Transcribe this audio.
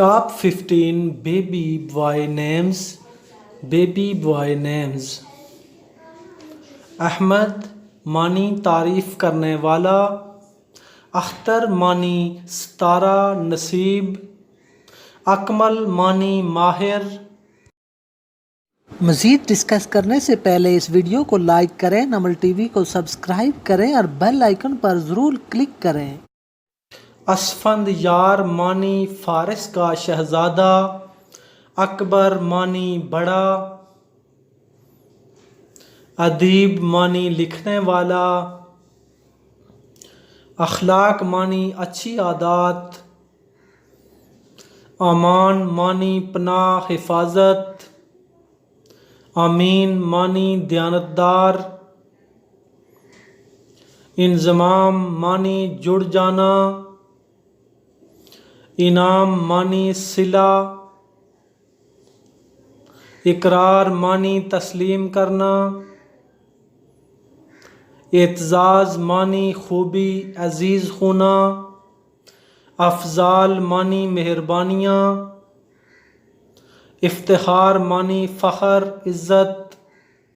Top 15 baby boy names. Baby boy names. Ahmad معنی تعریف کرنے والا، اختر معنی ستارہ نصیب، اکمل معنی ماہر۔ مزید ڈسکس کرنے سے پہلے اس ویڈیو کو لائک کریں، نمل ٹی وی کو سبسکرائب کریں اور بیل آئیکن پر ضرور کلک کریں۔ اسفند یار معنی فارس کا شہزادہ، اکبر معنی بڑا، ادیب معنی لکھنے والا، اخلاق معنی اچھی عادات، امان معنی پناہ حفاظت، امین معنی دیانتدار، انضمام معنی جڑ جانا، انعام معنی صلہ، اقرار معنی تسلیم کرنا، اعتزاز معنی خوبی عزیز ہونا، افضال معنی مہربانیاں، افتخار معنی فخر عزت،